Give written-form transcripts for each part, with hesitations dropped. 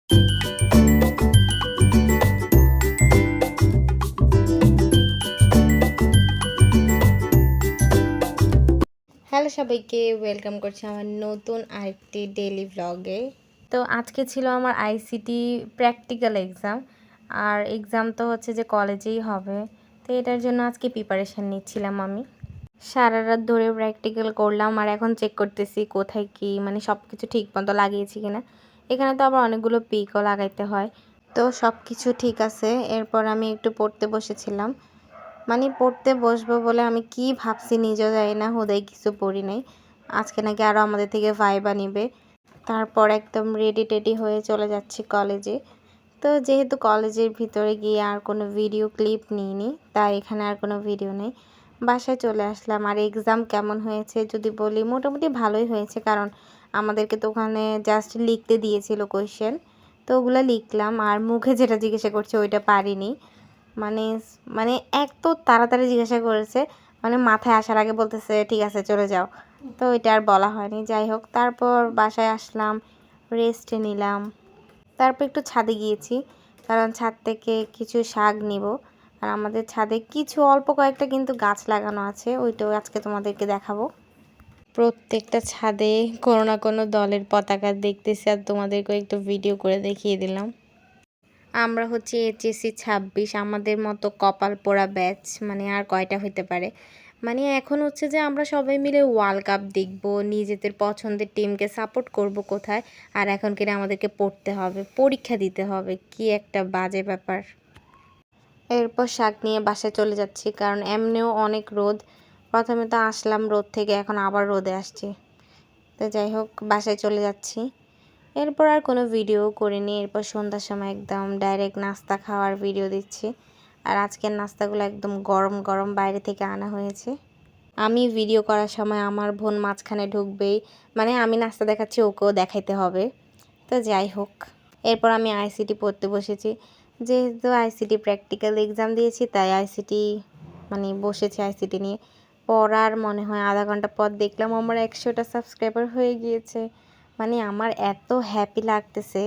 Hello সবাইকে, welcome করছি আমার নতুন আরেকটি ডেইলি ব্লগে। তো আজকে ছিল আমার আইসিটি প্র্যাকটিক্যাল এক্সাম। আর এক্সাম তো হচ্ছে যে কলেজেই হবে, তো এটার জন্য আজকে প্রিপারেশান নিচ্ছিলাম আমি। সারা রাত ধরে প্র্যাকটিক্যাল করলাম আর এখন চেক করতেছি কোথায় কি মানে সব কিছু ঠিক মতো লাগিয়েছি কিনা। এখানে তো আবার অনেকগুলো পিকও লাগাইতে হয়, তো সব কিছু ঠিক আছে। এরপর আমি একটু পড়তে বসেছিলাম। মানে পড়তে বসবো বলে আমি কি ভাবছি নিজেও জানি না, হুদাই কিছু পড়ি নাই। আজকে নাকি আরও আমাদের থেকে ভাইবা নিবে। তারপর একদম রেডি টেডি হয়ে চলে যাচ্ছি কলেজে। তো যেহেতু কলেজের ভিতরে গিয়ে আর কোনো ভিডিও ক্লিপ নিইনি, তাই এখানে আর কোনো ভিডিও নেই। বাসায় চলে আসলাম। আর এক্সাম কেমন হয়েছে যদি বলি, মোটামুটি ভালোই হয়েছে, কারণ আমাদেরকে তো ওখানে জাস্ট লিখতে দিয়েছিল কোয়েশ্চেন, তো ওগুলো লিখলাম। আর মুখে যেটা জিজ্ঞাসা করছে ওইটা পারিনি। মানে মানে এত তাড়াতাড়ি জিজ্ঞাসা করেছে, মানে মাথায় আসার আগে বলতেছে ঠিক আছে চলে যাও। তো ওইটা আর বলা হয়নি। যাই হোক, তারপর বাসায় আসলাম, রেস্ট নিলাম। তারপর একটু ছাদে গিয়েছি, কারণ ছাদ থেকে কিছু শাক নিব। আর আমাদের ছাদে কিছু অল্প কয়েকটা কিন্তু গাছ লাগানো আছে, ওইটাও আজকে তোমাদেরকে দেখাবো। প্রত্যেকটা ছাদে কোনো না কোনো দলের পতাকা দেখতেছি, আর তোমাদেরকে একটু ভিডিও করে দেখিয়ে দিলাম। আমরা হচ্ছে এইচএসসি 26, আমাদের মতো কপাল পোড়া ব্যাচ মানে আর কয়টা হইতে পারে। মানে এখন হচ্ছে যে আমরা সবাই মিলে ওয়ার্ল্ড কাপ দেখব, নিজেদের পছন্দের টিমকে সাপোর্ট করব কোথায়, আর এখন কিনা আমাদেরকে পড়তে হবে, পরীক্ষা দিতে হবে, কি একটা বাজে ব্যাপার। এরপর শাক নিয়ে বাসায় চলে যাচ্ছি, কারণ এমনিও অনেক রোদ। প্রথমে তো আসলাম রোদ থেকে, এখন আবার রোদে আসছি। তো যাই হোক, বাসায় চলে যাচ্ছি। এরপর আর কোনো ভিডিও করিনি। এরপর সন্ধ্যার সময় একদম ডাইরেক্ট নাস্তা খাওয়ার ভিডিও দিচ্ছি। আর আজকের নাস্তাগুলো একদম গরম গরম বাইরে থেকে আনা হয়েছে। আমি ভিডিও করার সময় আমার বোন মাঝখানে ঢুকবেই, মানে আমি নাস্তা দেখাচ্ছি ওকেও দেখাইতে হবে। তো যাই হোক, এরপর আমি আইসিটি পড়তে বসেছি। যেহেতু আইসিটি প্র্যাকটিক্যাল এক্সাম দিয়েছি, তাই আইসিটি মানে বসেছি আইসিটি নিয়ে। পড়ার মনে হয় আধা ঘন্টা পর দেখলাম আমার 100টা সাবস্ক্রাইবার হয়ে গিয়েছে। মানে আমার এত হ্যাপি লাগতেছে।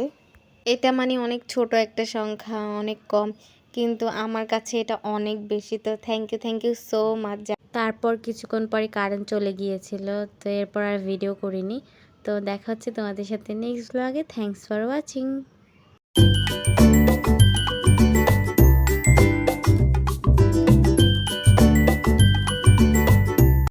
এটা মানে অনেক ছোট একটা সংখ্যা, অনেক কম, কিন্তু আমার কাছে এটা অনেক বেশি। তো থ্যাংক ইউ সো মাচ। তারপর কিছুক্ষণ পরে কারেন্ট চলে গিয়েছিল, তো এরপর আর ভিডিও করিনি। তো দেখা হচ্ছে তোমাদের সাথে নেক্সট ব্লগে। Thanks for watching.